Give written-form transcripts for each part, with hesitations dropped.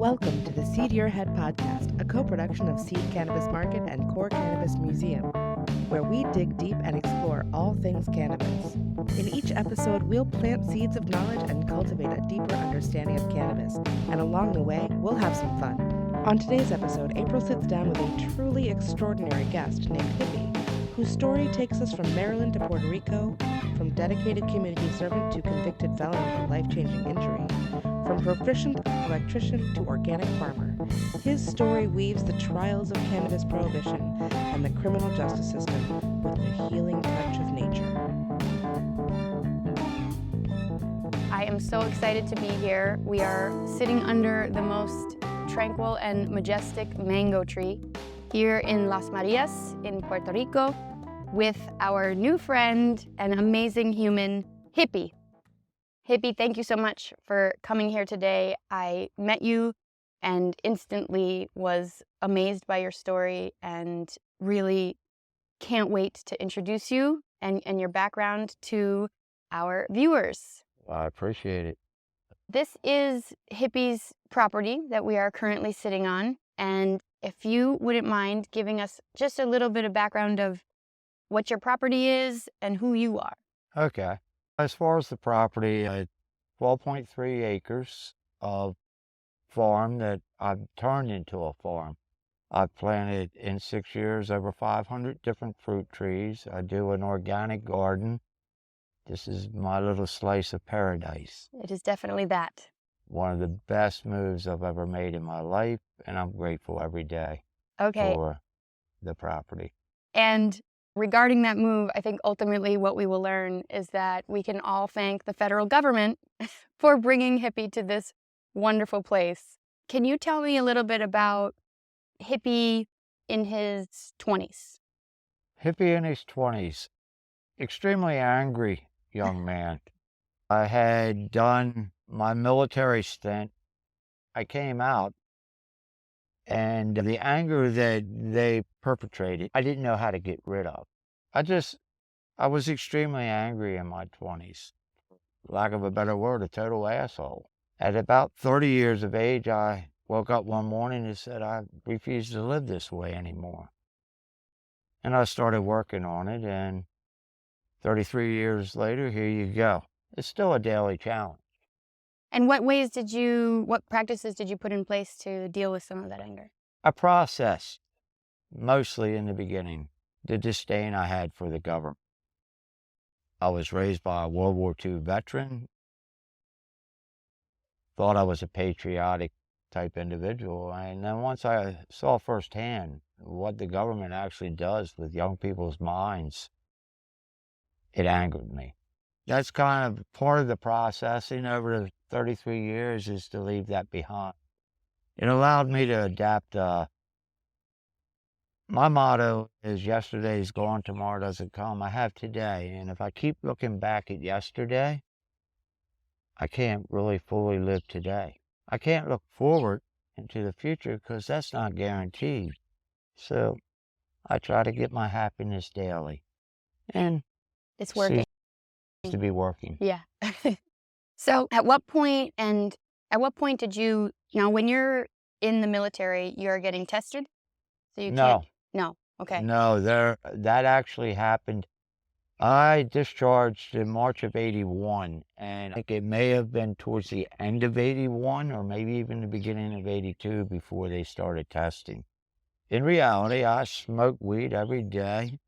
Welcome to the Seed Your Head podcast, a co-production of Seed Cannabis Market and Core Cannabis Museum, where we dig deep and explore all things cannabis. In each episode, we'll plant seeds of knowledge and cultivate a deeper understanding of cannabis, and along the way, we'll have some fun. On today's episode, April sits down with a truly extraordinary guest named Hippie, whose story takes us from Maryland to Puerto Rico, from dedicated community servant to convicted felon with life-changing injury, from proficient electrician to organic farmer. His story weaves the trials of cannabis prohibition and the criminal justice system with the healing touch of nature. I am so excited to be here. We are sitting under the most tranquil and majestic mango tree here in Las Marias in Puerto Rico with our new friend and amazing human, Hippie. Hippie, thank you so much for coming here today. I met you and instantly was amazed by your story and really can't wait to introduce you and your background to our viewers. I appreciate it. This is Hippie's property that we are currently sitting on. And if you wouldn't mind giving us just a little bit of background of what your property is and who you are. Okay. As far as the property, 12.3 acres of farm that I've turned into a farm. I've planted in 6 years over 500 different fruit trees. I do an organic garden. This is my little slice of paradise. It is definitely that. One of the best moves I've ever made in my life, and I'm grateful every day for the property. And regarding that move, I think ultimately what we will learn is that we can all thank the federal government for bringing Hippie to this wonderful place. Can you tell me a little bit about Hippie in his 20s? Hippie in his 20s, extremely angry young man. I had done my military stint. I came out, and the anger that they perpetrated, I didn't know how to get rid of. I was extremely angry in my 20s. Lack of a better word, a total asshole. At about 30 years of age, I woke up one morning and said, I refuse to live this way anymore. And I started working on it, and 33 years later, here you go. It's still a daily challenge. And what practices did you put in place to deal with some of that anger? I processed, mostly in the beginning, the disdain I had for the government. I was raised by a World War II veteran, thought I was a patriotic type individual, and then once I saw firsthand what the government actually does with young people's minds, it angered me. That's kind of part of the processing over the 33 years, is to leave that behind. It allowed me to adapt. My motto is yesterday's gone, tomorrow doesn't come. I have today, and if I keep looking back at yesterday, I can't really fully live today. I can't look forward into the future because that's not guaranteed. So I try to get my happiness daily. And it's working. To be working. Yeah. So at what point did you when you're in the military, you're getting tested? So you can't? No. Okay. No, that actually happened. I discharged in March of 81, and I think it may have been towards the end of 81 or maybe even the beginning of 82 before they started testing. In reality, I smoked weed every day,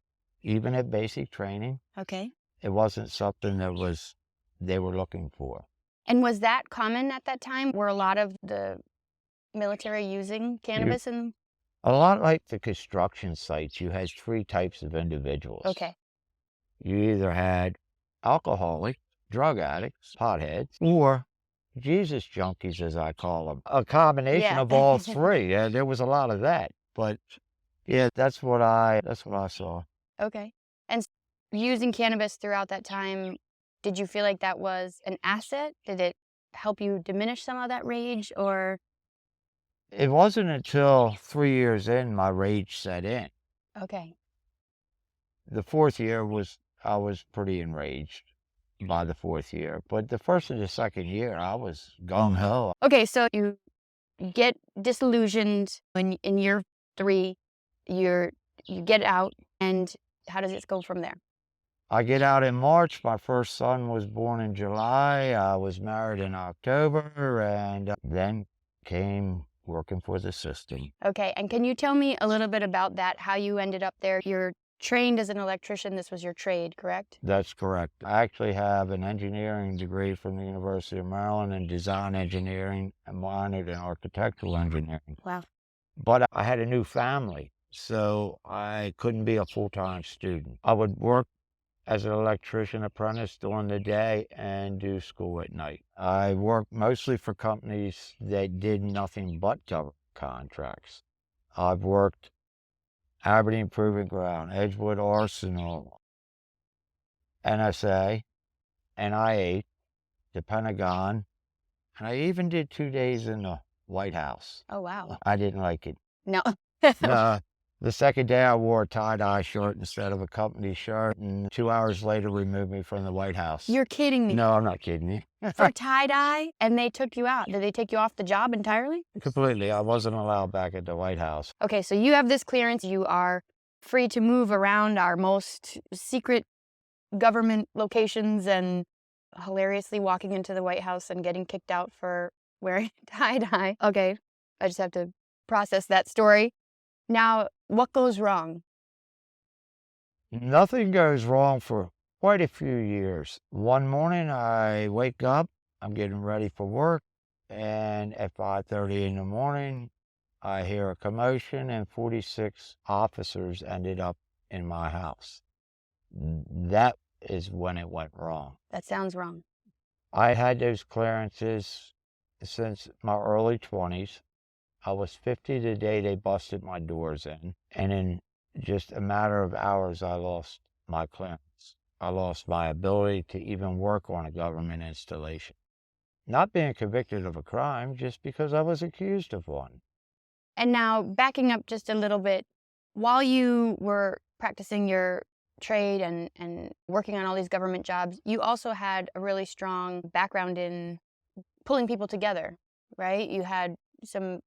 even at basic training. Okay. It wasn't something they were looking for. And was that common at that time? Were a lot of the military using cannabis? A lot like the construction sites, you had three types of individuals. Okay. You either had alcoholics, drug addicts, potheads, or Jesus junkies, as I call them. A combination of all three. Yeah, there was a lot of that. But yeah, that's what I saw. Okay. And using cannabis throughout that time, did you feel like that was an asset? Did it help you diminish some of that rage, or? It wasn't until 3 years in my rage set in. Okay. The fourth year I was pretty enraged by the fourth year. But the first and the second year, I was gung-ho. Okay, so you get disillusioned in year 3, you get out, and how does it go from there? I get out in March. My first son was born in July. I was married in October, and then came working for the system. Okay, and can you tell me a little bit about that, how you ended up there? You're trained as an electrician. This was your trade, correct? That's correct. I actually have an engineering degree from the University of Maryland in design engineering and minored in architectural engineering. Wow. But I had a new family, so I couldn't be a full-time student. I would work as an electrician apprentice during the day and do school at night. I worked mostly for companies that did nothing but government contracts. I've worked Aberdeen Proving Ground, Edgewood Arsenal, NSA, NIH, the Pentagon, and I even did 2 days in the White House. Oh, wow. I didn't like it. No. The second day I wore a tie-dye shirt instead of a company shirt, and 2 hours later removed me from the White House. You're kidding me. No, I'm not kidding you. For tie-dye, and they took you out. Did they take you off the job entirely? Completely. I wasn't allowed back at the White House. Okay, so you have this clearance. You are free to move around our most secret government locations and hilariously walking into the White House and getting kicked out for wearing tie-dye. Okay, I just have to process that story. Now, what goes wrong? Nothing goes wrong for quite a few years. One morning I wake up, I'm getting ready for work, and at 5:30 in the morning, I hear a commotion and 46 officers ended up in my house. That is when it went wrong. That sounds wrong. I had those clearances since my early 20s. I was 50 the day they busted my doors in, and in just a matter of hours, I lost my clearance. I lost my ability to even work on a government installation. Not being convicted of a crime, just because I was accused of one. And now, backing up just a little bit, while you were practicing your trade and working on all these government jobs, you also had a really strong background in pulling people together, right? You had some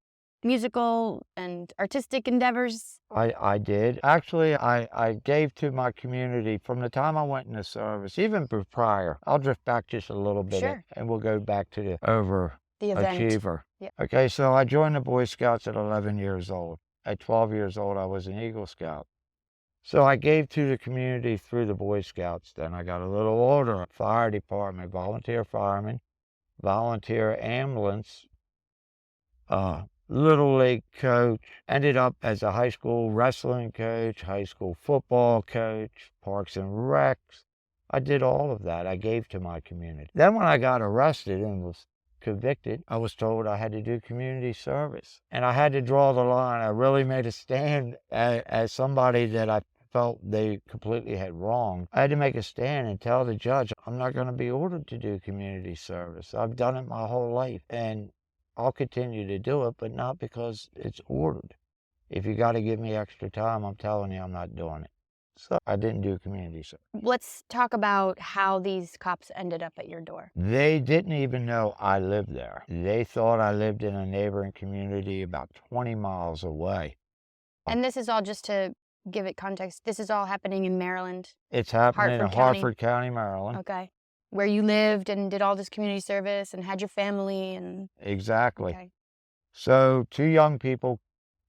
musical and artistic endeavors. I did. Actually, I gave to my community from the time I went in the service, even prior. I'll drift back just a little bit, Sure. and we'll go back to the The event. overachiever. Yeah. Okay, so I joined the Boy Scouts at 11 years old. At 12 years old, I was an Eagle Scout. So I gave to the community through the Boy Scouts. Then I got a little older, fire department, volunteer fireman, volunteer ambulance, Little League coach, ended up as a high school wrestling coach, high school football coach, parks and recs. I did all of that. I gave to my community. Then when I got arrested and was convicted, I was told I had to do community service. And I had to draw the line. I really made a stand as somebody that I felt they completely had wronged. I had to make a stand and tell the judge, I'm not going to be ordered to do community service. I've done it my whole life, and I'll continue to do it, but not because it's ordered. If you got to give me extra time, I'm telling you I'm not doing it. So I didn't do community service. Let's talk about how these cops ended up at your door. They didn't even know I lived there. They thought I lived in a neighboring community about 20 miles away. And this is all, just to give it context, this is all happening in Maryland? It's happening in Harford County, Maryland. Okay. Where you lived and did all this community service and had your family and... Exactly. Okay. So 2 young people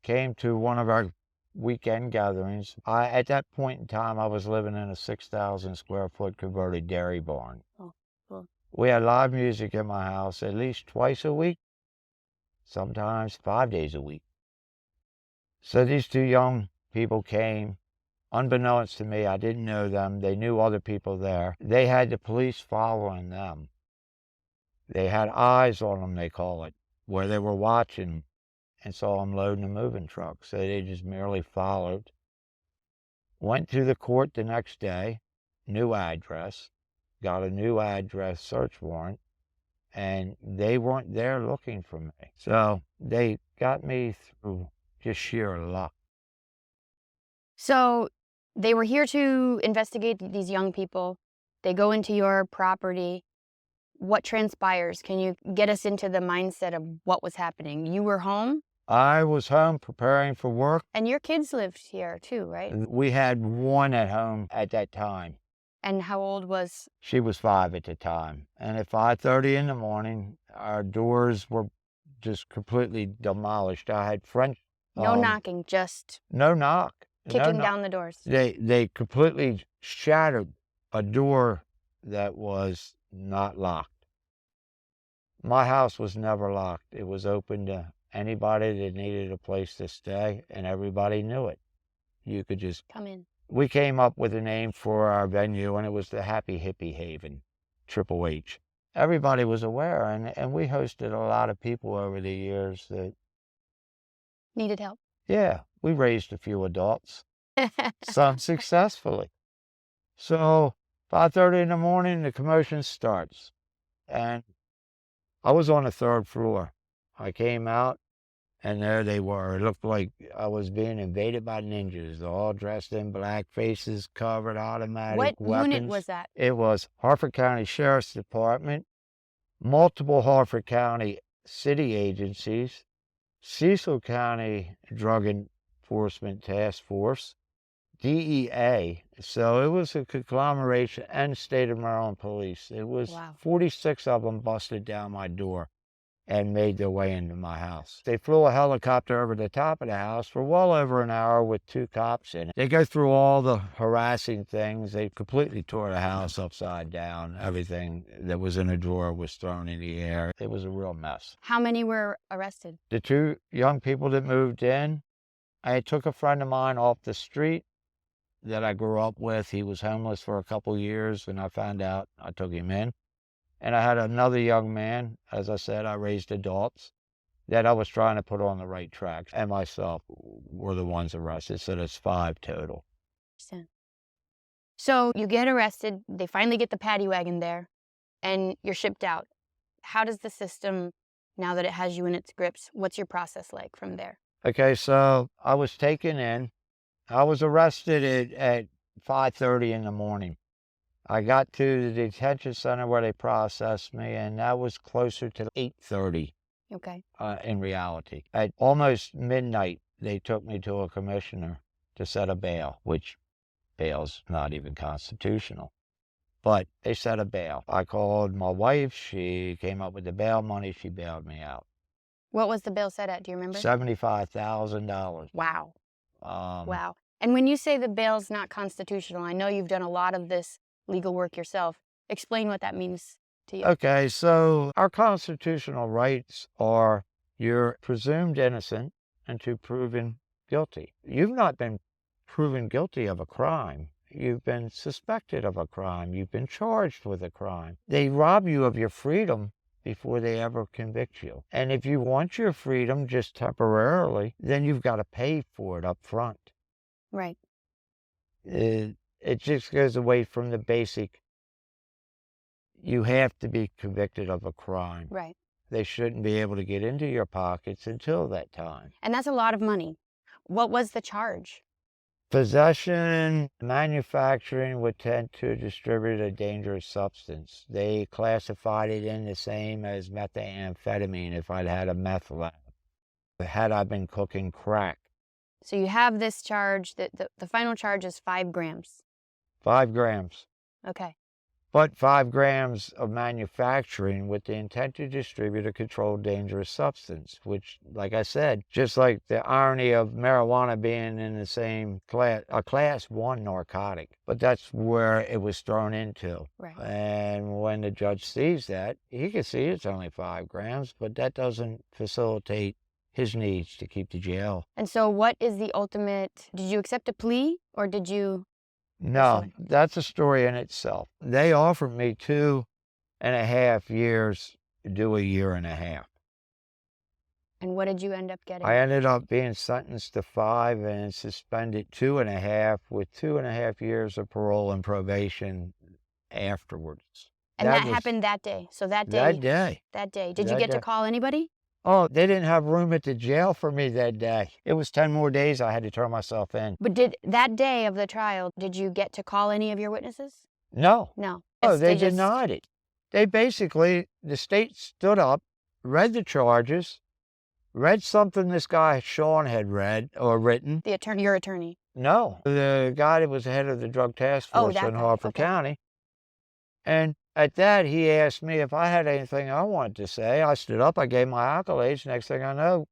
came to one of our weekend gatherings. At that point in time, I was living in a 6,000 square foot converted dairy barn. Oh, cool. We had live music in my house at least twice a week, sometimes 5 days a week. So these 2 young people came. Unbeknownst to me, I didn't know them. They knew other people there. They had the police following them. They had eyes on them, they call it, where they were watching and saw them loading a moving truck. So they just merely followed. Went to the court the next day, new address, got a new address search warrant, and they weren't there looking for me. So they got me through just sheer luck. So they were here to investigate these young people. They go into your property. What transpires? Can you get us into the mindset of what was happening? You were home? I was home preparing for work. And your kids lived here too, right? We had one at home at that time. And how old was? She was 5 at the time. And at 5:30 in the morning, our doors were just completely demolished. I had French. No knocking, just No knock. kicking down the doors. They completely shattered a door that was not locked. My house was never locked. It was open to anybody that needed a place to stay, and everybody knew it. You could just come in. We came up with a name for our venue, and it was the Happy Hippie Haven, Triple H. Everybody was aware, and we hosted a lot of people over the years that needed help. Yeah, we raised a few adults, some successfully. So 5:30 in the morning, the commotion starts, and I was on the 3rd floor. I came out, and there they were. It looked like I was being invaded by ninjas, all dressed in black, faces covered, automatic What weapons. unit was that? It was Harford County Sheriff's Department, multiple Harford County city agencies, Cecil County Drug Enforcement Task Force, DEA. So it was a conglomeration, and State of Maryland Police. It was 46 of them busted down my door and made their way into my house. They flew a helicopter over the top of the house for well over an hour with 2 cops in it. They go through all the harassing things. They completely tore the house upside down. Everything that was in a drawer was thrown in the air. It was a real mess. How many were arrested? The 2 young people that moved in, I took a friend of mine off the street that I grew up with. He was homeless for a couple years, and I found out. I took him in. And I had another young man, as I said, I raised adults, that I was trying to put on the right track, and myself were the ones arrested, so there's 5 total. So you get arrested, they finally get the paddy wagon there, and you're shipped out. How does the system, now that it has you in its grips, what's your process like from there? Okay, so I was taken in. I was arrested at 5:30 in the morning. I got to the detention center where they processed me, and that was closer to 8:30. Okay. In reality. At almost midnight, they took me to a commissioner to set a bail, which bail's not even constitutional. But they set a bail. I called my wife. She came up with the bail money. She bailed me out. What was the bail set at? Do you remember? $75,000. Wow. Wow. And when you say the bail's not constitutional, I know you've done a lot of this legal work yourself. Explain what that means to you. Okay, so our constitutional rights are you're presumed innocent until proven guilty. You've not been proven guilty of a crime. You've been suspected of a crime. You've been charged with a crime. They rob you of your freedom before they ever convict you. And if you want your freedom just temporarily, then you've got to pay for it up front. Right. It just goes away from the basic, you have to be convicted of a crime. Right. They shouldn't be able to get into your pockets until that time. And that's a lot of money. What was the charge? Possession, manufacturing with intent to distribute a dangerous substance. They classified it in the same as methamphetamine if I'd had a meth lab. Had I been cooking crack. So you have this charge, the final charge is 5 grams. 5 grams. Okay. But 5 grams of manufacturing with the intent to distribute a controlled dangerous substance, which, like I said, just like the irony of marijuana being in the same class, a class 1 narcotic, but that's where it was thrown into. Right. And when the judge sees that, he can see it's only 5 grams, but that doesn't facilitate his needs to keep the jail. And so what is the ultimate, did you accept a plea or did you? No, that's a story in itself. They offered me 2.5 years to do a year and a half. And what did you end up getting? I ended up being sentenced to 5 and suspended 2.5 with 2.5 years of parole and probation afterwards. And that happened that day? So that day? That day. Did you get to call anybody? Oh, they didn't have room at the jail for me that day. It was 10 more days I had to turn myself in. But that day of the trial, did you get to call any of your witnesses? No. No. Oh, they denied it. They basically, the state stood up, read the charges, read something this guy Sean had read or written. The attorney, your attorney. No, the guy that was the head of the drug task Oh, force that in guy. Harford Okay. County. And at that, he asked me if I had anything I wanted to say. I stood up, I gave my accolades. Next thing I know,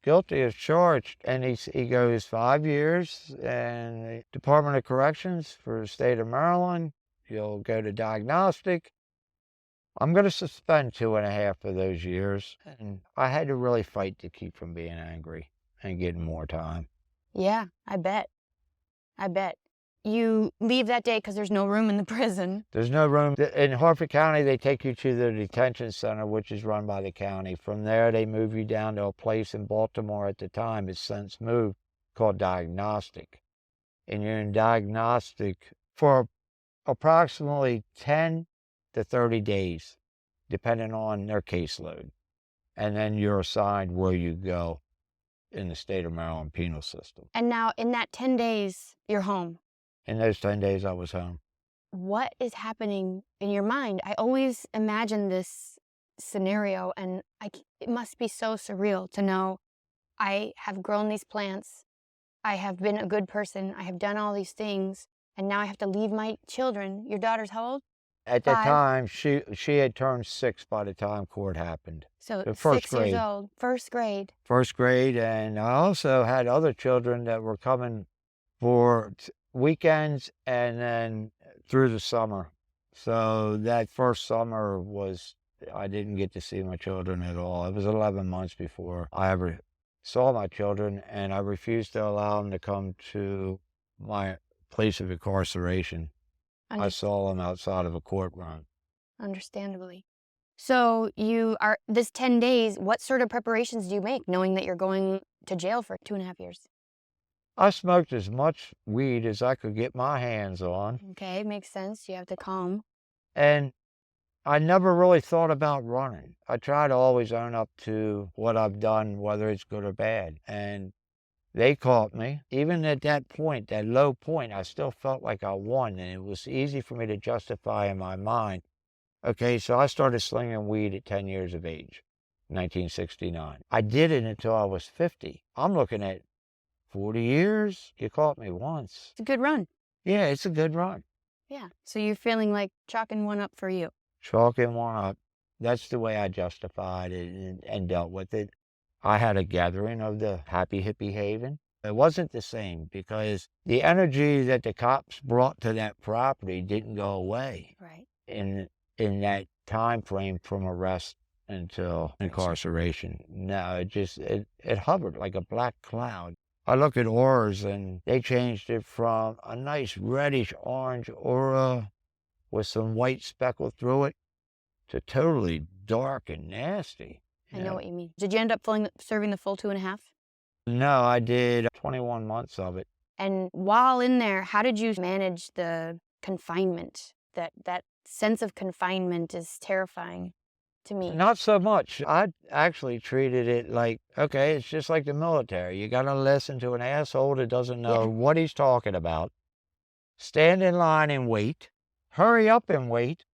guilty as charged. And he goes 5 years in the Department of Corrections for the state of Maryland. You'll go to diagnostic. I'm going to suspend 2.5 of those years. And I had to really fight to keep from being angry and getting more time. Yeah, I bet. I bet. You leave that day because there's no room in the prison. There's no room. In Harford County, they take you to the detention center, which is run by the county. From there, they move you down to a place in Baltimore at the time. It's since moved, called diagnostic. And you're in diagnostic for approximately 10 to 30 days, depending on their caseload. And then you're assigned where you go in the state of Maryland penal system. And now in that 10 days, you're home. In those 10 days, I was home. What is happening in your mind? I always imagine this scenario, and it must be so surreal to know I have grown these plants, I have been a good person, I have done all these things, and now I have to leave my children. Your daughter's how old? At that 5. time, she had turned 6 by the time court happened. So The 6 first grade. years old, first grade. First grade, and I also had other children that were coming for weekends and then through the summer. So that first summer I didn't get to see my children at all. It was 11 months before I ever saw my children, and I refused to allow them to come to my place of incarceration. I saw them outside of a courtroom. Understandably. So this 10 days, what sort of preparations do you make knowing that you're going to jail for 2.5 years? I smoked as much weed as I could get my hands on. Okay, makes sense. You have to calm. And I never really thought about running. I try to always own up to what I've done, whether it's good or bad. And they caught me. Even at that point, that low point, I still felt like I won. And it was easy for me to justify in my mind. Okay, so I started slinging weed at 10 years of age, 1969. I did it until I was 50. I'm looking at 40 years. You caught me once. It's a good run. Yeah, it's a good run. Yeah. So you're feeling like chalking one up for you. Chalking one up. That's the way I justified it and dealt with it. I had a gathering of the Happy Hippie Haven. It wasn't the same because the energy that the cops brought to that property didn't go away. Right. In that time frame from arrest until incarceration. No, it hovered like a black cloud. I look at auras, and they changed it from a nice reddish orange aura with some white speckle through it to totally dark and nasty. I know what you mean. Did you end up serving the full 2.5? No, I did 21 months of it. And while in there, how did you manage the confinement? That sense of confinement is terrifying to me. Not so much. I actually treated it like, okay, it's just like the military. You got to listen to an asshole that doesn't know what he's talking about. Stand in line and wait. Hurry up and wait.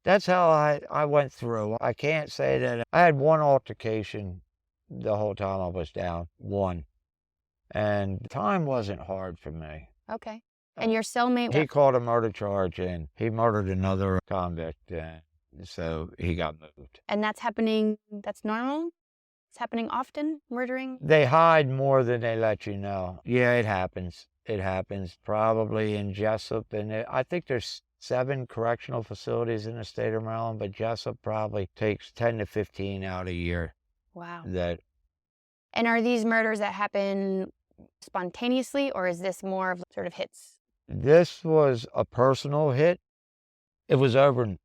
That's how I went through. I can't say that I had one altercation the whole time I was down. One. And time wasn't hard for me. Okay. And your cellmate? He caught a murder charge, and he murdered another convict, and so he got moved. And that's happening, that's normal? It's happening often, murdering? They hide more than they let you know. Yeah, it happens. It happens probably in Jessup, and I think there's 7 correctional facilities in the state of Maryland, but Jessup probably takes 10 to 15 out a year. Wow. And are these murders that happen spontaneously, or is this more of sort of hits? This was a personal hit. It was over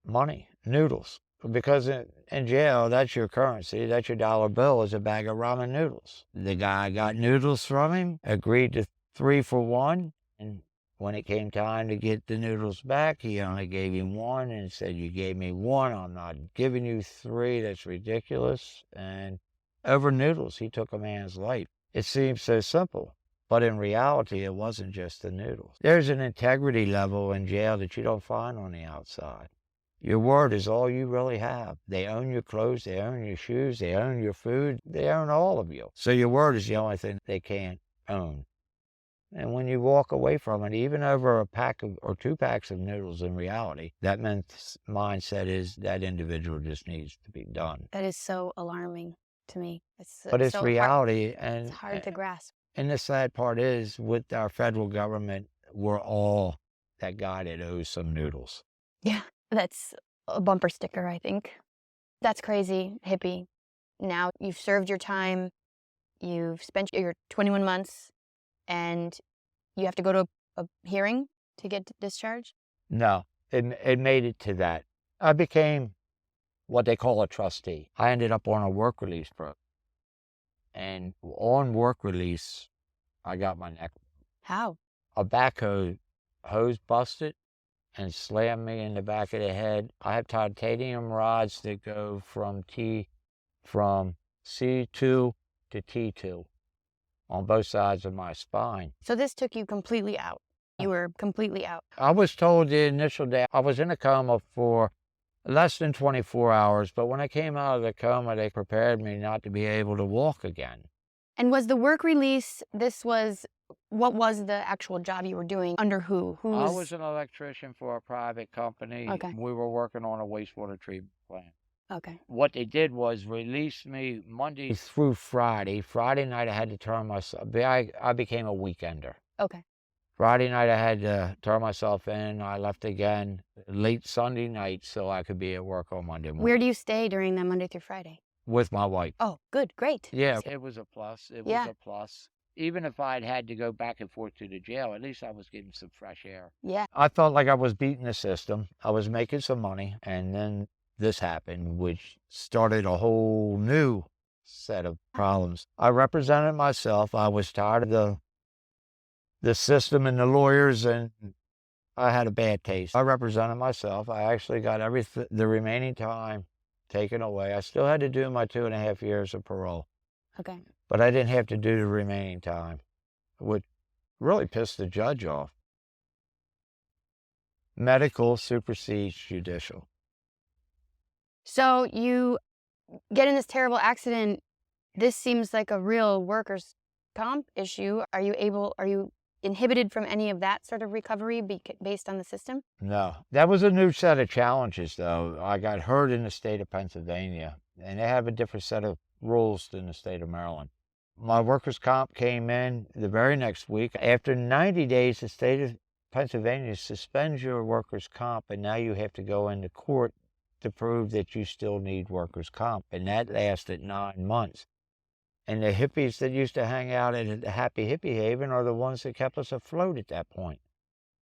money, noodles. Because in jail, that's your currency, that's your dollar bill, is a bag of ramen noodles. The guy got noodles from him, agreed to 3 for 1, and when it came time to get the noodles back, he only gave him 1 and said, "You gave me 1, I'm not giving you 3, that's ridiculous." And over noodles, he took a man's life. It seems so simple, but in reality, it wasn't just the noodles. There's an integrity level in jail that you don't find on the outside. Your word is all you really have. They own your clothes, they own your shoes, they own your food, they own all of you. So your word is the only thing they can't own. And when you walk away from it, even over a pack of, or 2 packs of noodles, in reality, that mindset is that individual just needs to be done. That is so alarming to me. But it's so reality, it's hard to grasp. And the sad part is, with our federal government, we're all that guy that owes some noodles. Yeah, that's a bumper sticker, I think. That's crazy, Hippie. Now you've served your time, you've spent your 21 months, and you have to go to a hearing to get discharged? No, it made it to that. I became what they call a trustee. I ended up on a work release program. And on work release, I got my neck. How? A backhoe hose busted and slammed me in the back of the head. I have titanium rods that go from C2 to T2 on both sides of my spine. So this took you completely out. You were completely out. I was told the initial day I was in a coma for less than 24 hours, but when I came out of the coma, they prepared me not to be able to walk again. And was the work release, what was the actual job you were doing? Under who? I was an electrician for a private company. Okay. We were working on a wastewater treatment plant. Okay. What they did was release me Monday through Friday. Friday night I had to turn myself, I became a weekender. Okay. Friday night I had to turn myself in. I left again late Sunday night so I could be at work on Monday morning. Where do you stay during that Monday through Friday? With my wife. Oh, good, great. Yeah, it was a plus. It was a plus. Even if I'd had to go back and forth to the jail, at least I was getting some fresh air. Yeah. I felt like I was beating the system. I was making some money, and then this happened, which started a whole new set of problems. I represented myself. I was tired of the system and the lawyers, and I had a bad taste. I represented myself. I actually got the remaining time taken away. I still had to do my 2.5 years of parole. Okay. But I didn't have to do the remaining time, which really pissed the judge off. Medical supersedes judicial. So you get in this terrible accident. This seems like a real workers' comp issue. Are you inhibited from any of that sort of recovery based on the system? No. That was a new set of challenges, though. I got hurt in the state of Pennsylvania, and they have a different set of rules than the state of Maryland. My workers' comp came in the very next week. After 90 days, the state of Pennsylvania suspends your workers' comp, and now you have to go into court to prove that you still need workers' comp, and that lasted 9 months. And the hippies that used to hang out at the Happy Hippie Haven are the ones that kept us afloat at that point.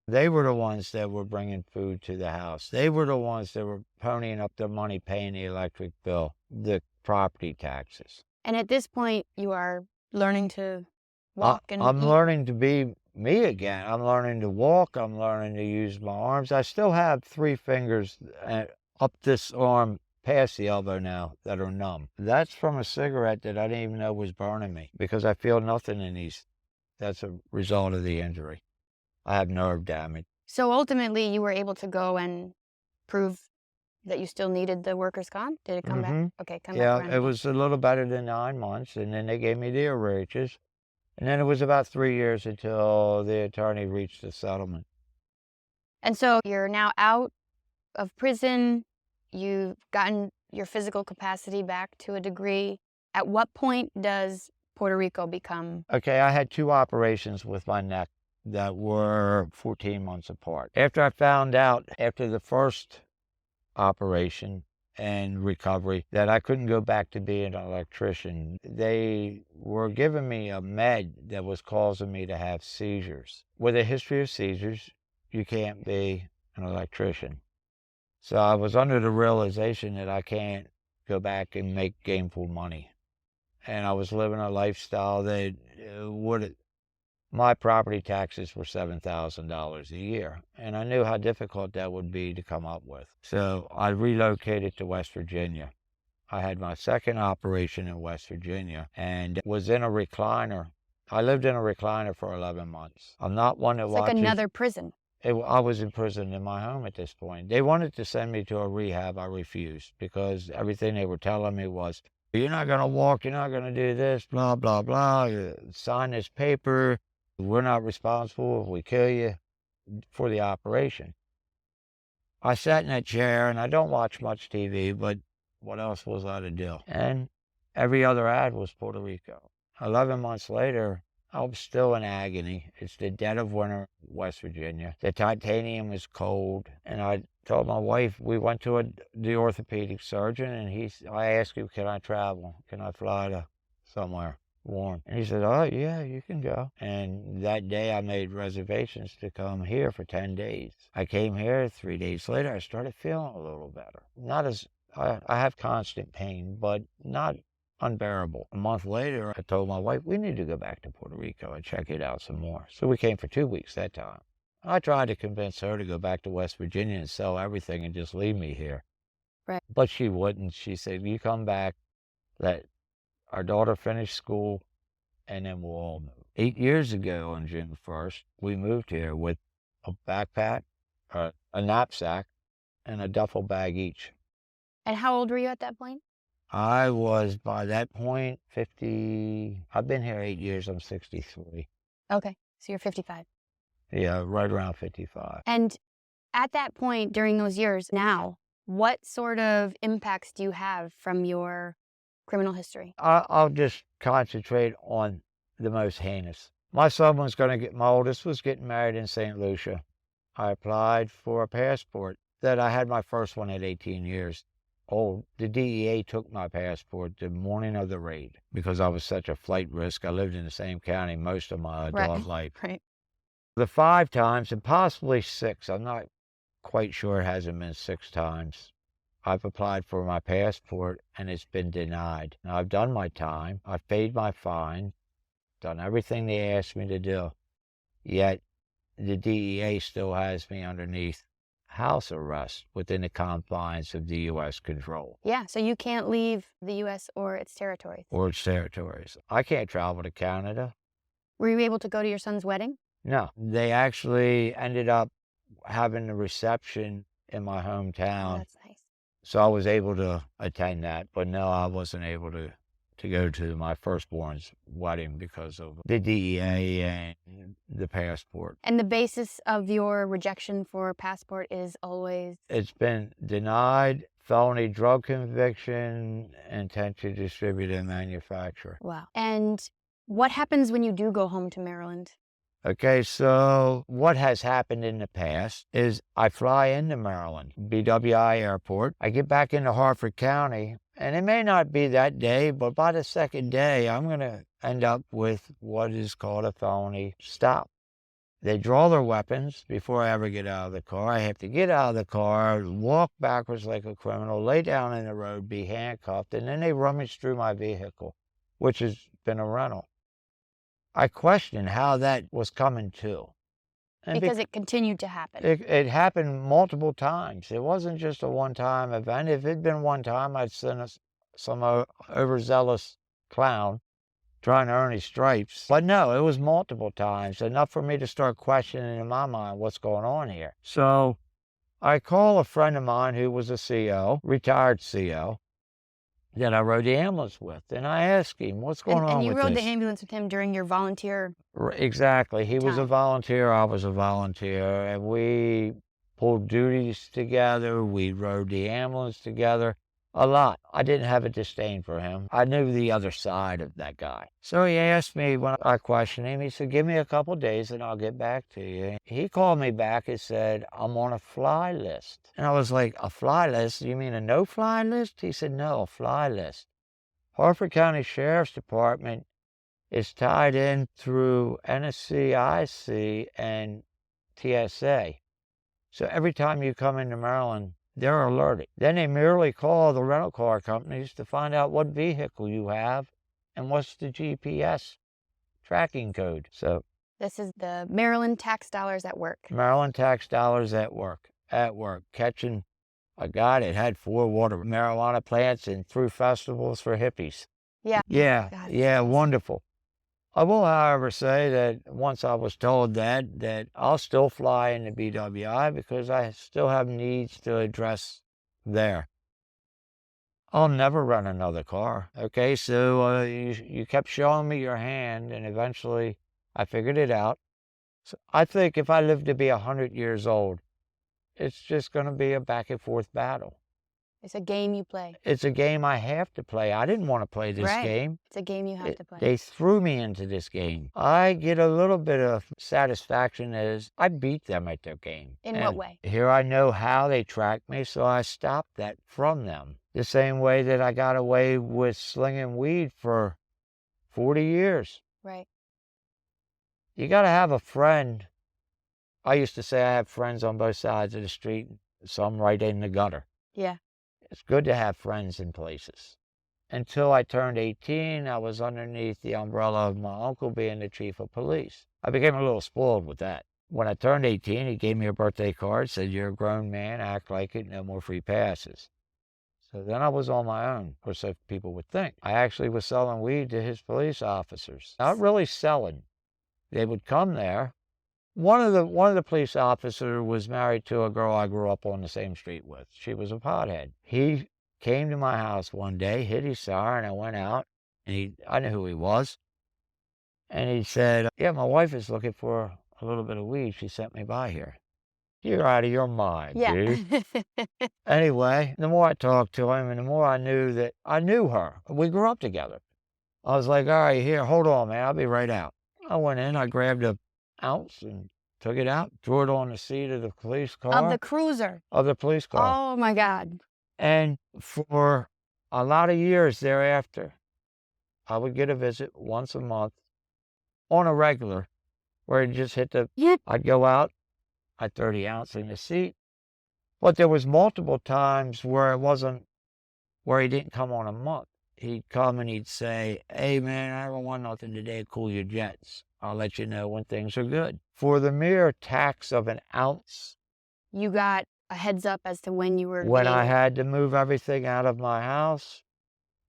They were the ones that were bringing food to the house. They were the ones that were ponying up their money, paying the electric bill, the property taxes. And at this point, you are learning to walk and I'm eat. learning to be me again. I'm learning to walk. I'm learning to use my arms. I still have 3 fingers up this arm past the elbow now that are numb. That's from a cigarette that I didn't even know was burning me, because I feel nothing in these. That's a result of the injury. I have nerve damage. So ultimately, you were able to go and prove that you still needed the workers' comp? Did it come back? Okay, come back around. Yeah, it was a little better than 9 months, and then they gave me the arrearages. And then it was about 3 years until the attorney reached a settlement. And so you're now out of prison. You've gotten your physical capacity back to a degree. At what point does Puerto Rico become? Okay, I had 2 operations with my neck that were 14 months apart. After I found out, after the first operation and recovery, that I couldn't go back to being an electrician, they were giving me a med that was causing me to have seizures. With a history of seizures, you can't be an electrician. So I was under the realization that I can't go back and make gainful money. And I was living a lifestyle that my property taxes were $7,000 a year. And I knew how difficult that would be to come up with. So I relocated to West Virginia. I had my second operation in West Virginia and was in a recliner. I lived in a recliner for 11 months. I'm not one that It's watches. like another prison. I was imprisoned in my home at this point. They wanted to send me to a rehab. I refused because everything they were telling me was, you're not going to walk, you're not going to do this, blah, blah, blah. Sign this paper. We're not responsible if we kill you for the operation. I sat in that chair, and I don't watch much TV, but what else was I to do? And every other ad was Puerto Rico. 11 months later, I was still in agony. It's the dead of winter, West Virginia. The titanium is cold. And I told my wife, we went to the orthopedic surgeon, and I asked him, can I travel? Can I fly to somewhere warm? And he said, oh, yeah, you can go. And that day I made reservations to come here for 10 days. I came here. 3 days later, I started feeling a little better. I have constant pain, but not unbearable. A month later, I told my wife, we need to go back to Puerto Rico and check it out some more. So we came for 2 weeks that time. I tried to convince her to go back to West Virginia and sell everything and just leave me here. Right. But she wouldn't. She said, you come back, let our daughter finish school, and then we'll all move. 8 years ago on June 1st, we moved here with a backpack, a knapsack, and a duffel bag each. And how old were you at that point? I was, by that point, 50. I've been here 8 years. I'm 63. Okay, so you're 55. Yeah, right around 55. And at that point, during those years now, what sort of impacts do you have from your criminal history? I'll just concentrate on the most heinous. My oldest was getting married in St. Lucia. I applied for a passport. That I had my first one at 18 years. The DEA took my passport the morning of the raid because I was such a flight risk. I lived in the same county most of my adult life. Right. The 5 times, and possibly 6, I'm not quite sure it hasn't been 6 times, I've applied for my passport and it's been denied. Now, I've done my time. I've paid my fine, done everything they asked me to do. Yet the DEA still has me underneath house arrest within the confines of the U.S. control. Yeah, so you can't leave the U.S. or its territories. I can't travel to Canada. Were you able to go to your son's wedding? No, they actually ended up having a reception in my hometown. Oh, that's nice. So I was able to attend that, but no, I wasn't able to go to my firstborn's wedding because of the DEA and the passport. And the basis of your rejection for passport is always? It's been denied, felony drug conviction, intent to distribute and manufacture. Wow. And what happens when you do go home to Maryland? Okay, so what has happened in the past is I fly into Maryland, BWI Airport. I get back into Harford County, and it may not be that day, but by the second day, I'm going to end up with what is called a felony stop. They draw their weapons before I ever get out of the car. I have to get out of the car, walk backwards like a criminal, lay down in the road, be handcuffed, and then they rummage through my vehicle, which has been a rental. I question how that was coming to. And because it continued to happen. It happened multiple times. It wasn't just a one-time event. If it'd been one time, I'd send some overzealous clown trying to earn his stripes. But no, it was multiple times, enough for me to start questioning in my mind what's going on here. So I call a friend of mine who was a CO, retired CO, that I rode the ambulance with. And I asked him, what's going on with this? And you rode the ambulance with him during your volunteer Exactly. He was a time. volunteer, I was a volunteer, and we pulled duties together. We rode the ambulance together a lot. I didn't have a disdain for him. I knew the other side of that guy. So he asked me when I questioned him, he said, give me a couple days and I'll get back to you. He called me back and said, I'm on a fly list. And I was like, a fly list? You mean a no-fly list? He said, no, a fly list. Harford County Sheriff's Department is tied in through NSCIC and TSA. So every time you come into Maryland, they're alerted. Then they merely call the rental car companies to find out what vehicle you have and what's the GPS tracking code. So this is the Maryland tax dollars at work. Maryland tax dollars at work, catching a guy that had 4 water marijuana plants and threw festivals for hippies. Yeah. Yeah, God, yeah, wonderful. I will, however, say that once I was told that I'll still fly in the BWI because I still have needs to address there. I'll never run another car. Okay, so you kept showing me your hand, and eventually I figured it out. So I think if I live to be 100 years old, it's just going to be a back and forth battle. It's a game you play. It's a game I have to play. I didn't want to play this game. It's a game you have to play. They threw me into this game. I get a little bit of satisfaction as I beat them at their game. In what way? Here I know how they track me, so I stopped that from them. The same way that I got away with slinging weed for 40 years. Right. You got to have a friend. I used to say I have friends on both sides of the street, some right in the gutter. Yeah. It's good to have friends in places. Until I turned 18, I was underneath the umbrella of my uncle being the chief of police. I became a little spoiled with that. When I turned 18, he gave me a birthday card, said, "You're a grown man, act like it, no more free passes." So then I was on my own, or so people would think. I actually was selling weed to his police officers. Not really selling. They would come there. One of the police officers was married to a girl I grew up on the same street with. She was a pothead. He came to my house one day, hit his siren, I went out, and I knew who he was. And he said, "Yeah, my wife is looking for a little bit of weed. She sent me by here." You're out of your mind, dude. Anyway, the more I talked to him and the more I knew that I knew her. We grew up together. I was like, "All right, here, hold on, man. I'll be right out." I went in, I grabbed an ounce and took it out, threw it on the seat of the police car. Of the cruiser. Of the police car. Oh, my God. And for a lot of years thereafter, I would get a visit once a month on a regular where it just hit the, I'd go out, I'd throw the ounce in the seat. But there was multiple times where where he didn't come on a month. He'd come and he'd say, "Hey, man, I don't want nothing today to cool your jets. I'll let you know when things are good." For the mere tax of an ounce. You got a heads up as to when you were When I had to move everything out of my house,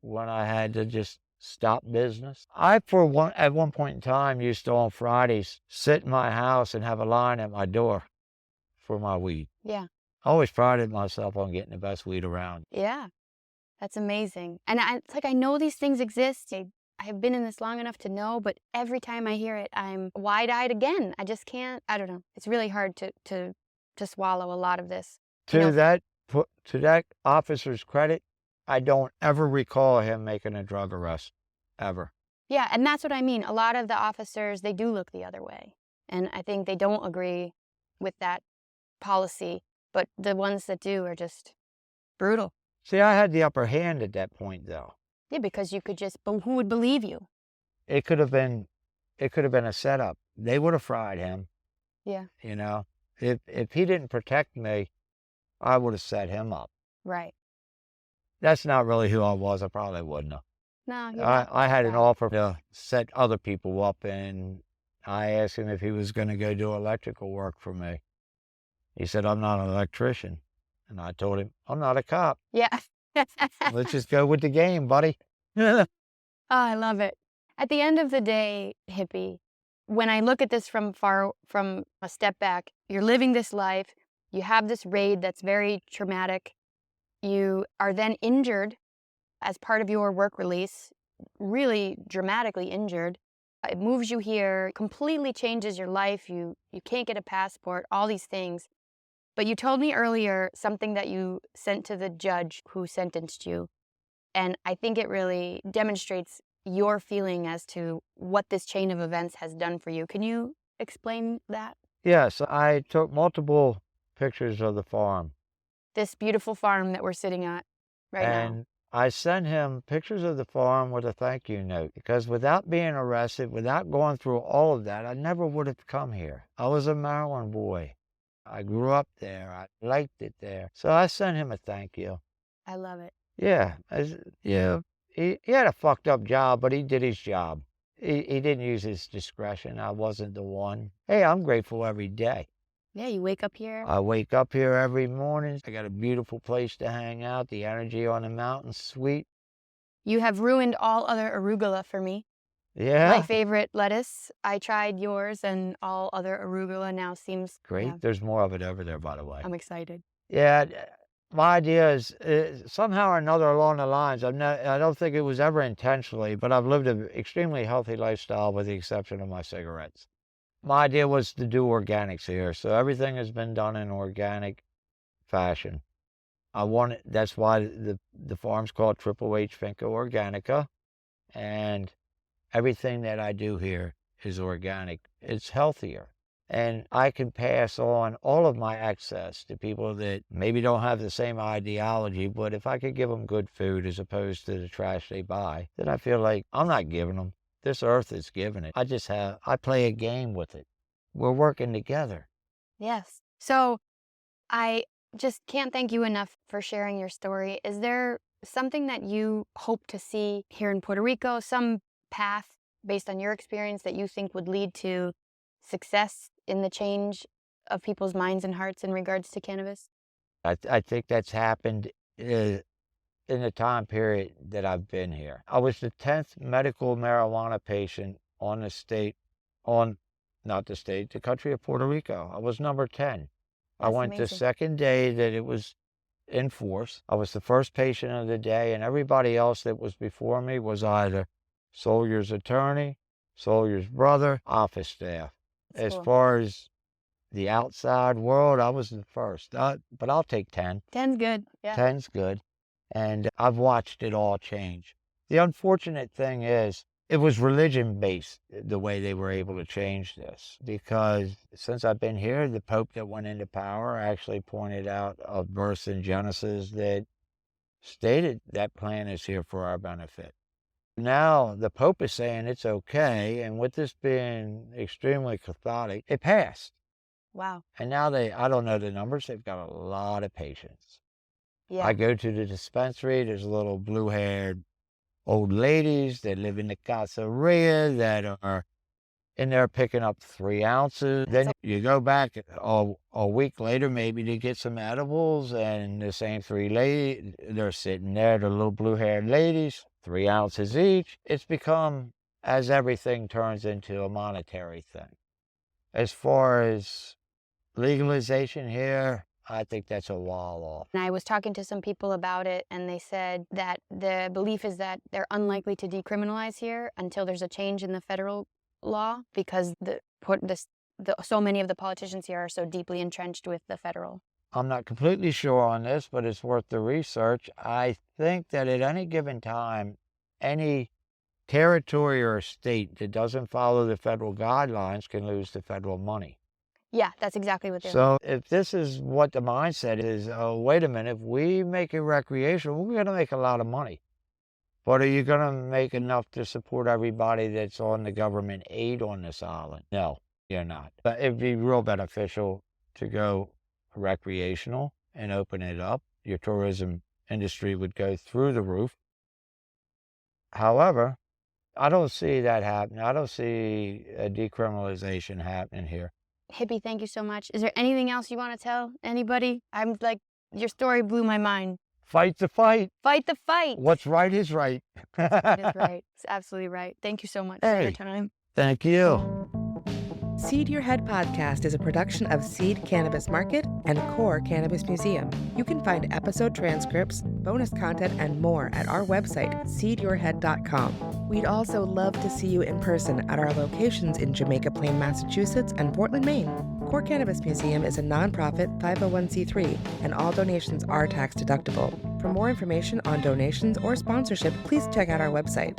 when I had to just stop business. At one point in time, used to on Fridays sit in my house and have a line at my door for my weed. Yeah. I always prided myself on getting the best weed around. Yeah. That's amazing. And it's like I know these things exist. I have been in this long enough to know, but every time I hear it, I'm wide-eyed again. I just can't, I don't know. It's really hard to swallow a lot of this. To that officer's credit, I don't ever recall him making a drug arrest, ever. Yeah, and that's what I mean. A lot of the officers, they do look the other way. And I think they don't agree with that policy, but the ones that do are just brutal. See, I had the upper hand at that point, though. Yeah, because you could but who would believe you? It could have been a setup. They would have fried him. Yeah. You know, if he didn't protect me, I would have set him up. Right. That's not really who I was. I probably wouldn't have. No, I had an offer to set other people up, and I asked him if he was going to go do electrical work for me. He said, "I'm not an electrician." And I told him, "I'm not a cop." Yeah. Let's just go with the game, buddy. Oh, I love it. At the end of the day, Hippie, when I look at this from a step back, you're living this life, you have this raid that's very traumatic, you are then injured as part of your work release, really dramatically injured. It moves you here, completely changes your life, you can't get a passport, all these things. But you told me earlier something that you sent to the judge who sentenced you, and I think it really demonstrates your feeling as to what this chain of events has done for you. Can you explain that? Yes, I took multiple pictures of the farm. This beautiful farm that we're sitting at right now. And I sent him pictures of the farm with a thank you note, because without being arrested, without going through all of that, I never would have come here. I was a Maryland boy. I grew up there. I liked it there. So I sent him a thank you. I love it. Yeah. He had a fucked up job, but he did his job. He didn't use his discretion. I wasn't the one. Hey, I'm grateful every day. Yeah, you wake up here. I wake up here every morning. I got a beautiful place to hang out. The energy on the mountain's sweet. You have ruined all other arugula for me. Yeah. My favorite lettuce. I tried yours, and all other arugula now seems Great. yeah, There's more of it over there, by the way. I'm excited. Yeah, my idea is somehow or another along the lines, I don't think it was ever intentionally, but I've lived an extremely healthy lifestyle with the exception of my cigarettes. My idea was to do organics here, so everything has been done in organic fashion. That's why the farm's called Triple H Finca Organica, and everything that I do here is organic. It's healthier. And I can pass on all of my excess to people that maybe don't have the same ideology, but if I could give them good food as opposed to the trash they buy, then I feel like I'm not giving them. This earth is giving it. I play a game with it. We're working together. Yes. So I just can't thank you enough for sharing your story. Is there something that you hope to see here in Puerto Rico, some path based on your experience that you think would lead to success in the change of people's minds and hearts in regards to cannabis? I think that's happened in the time period that I've been here. I was the 10th medical marijuana patient on not the state, the country of Puerto Rico. I was number 10. I That's went the amazing. second day that it was in force. I was the first patient of the day, and everybody else that was before me was either soldier's attorney, soldier's brother, office staff. That's As cool. far as the outside world, I was the first. But I'll take 10. 10's good. Yeah. 10's good. And I've watched it all change. The unfortunate thing is, it was religion-based, the way they were able to change this. Because since I've been here, the Pope that went into power actually pointed out a verse in Genesis that stated that plan is here for our benefit. Now the Pope is saying it's okay, and with this being extremely cathartic, it passed. Wow. And now I don't know the numbers, they've got a lot of patients. Yeah. I go to the dispensary, there's little blue-haired old ladies that live in the caseria that are in there picking up 3 ounces. Then you go back a week later maybe to get some edibles, and the same 3 ladies, they're sitting there, the little blue-haired ladies, 3 ounces each. It's become, as everything turns into a monetary thing. As far as legalization here, I think that's a wall off. And I was talking to some people about it, and they said that the belief is that they're unlikely to decriminalize here until there's a change in the federal law, because so many of the politicians here are so deeply entrenched with the federal. I'm not completely sure on this, but it's worth the research. I think that at any given time, any territory or state that doesn't follow the federal guidelines can lose the federal money. Yeah, that's exactly what they're So if this is what the mindset is, oh, wait a minute, if we make it recreational, we're going to make a lot of money. But are you going to make enough to support everybody that's on the government aid on this island? No, you're not. But it'd be real beneficial to go recreational and open it up. Your tourism industry would go through the roof. However, I don't see that happening. I don't see a decriminalization happening here. Hippie, thank you so much. Is there anything else you want to tell anybody? I'm like, your story blew my mind. Fight the fight. Fight the fight. What's right is right. That is right. It's absolutely right. Thank you so much for your time. Thank you. Seed Your Head podcast is a production of Seed Cannabis Market and Core Cannabis Museum. You can find episode transcripts, bonus content, and more at our website, seedyourhead.com. We'd also love to see you in person at our locations in Jamaica Plain, Massachusetts, and Portland, Maine. Core Cannabis Museum is a nonprofit 501c3, and all donations are tax deductible. For more information on donations or sponsorship, please check out our website.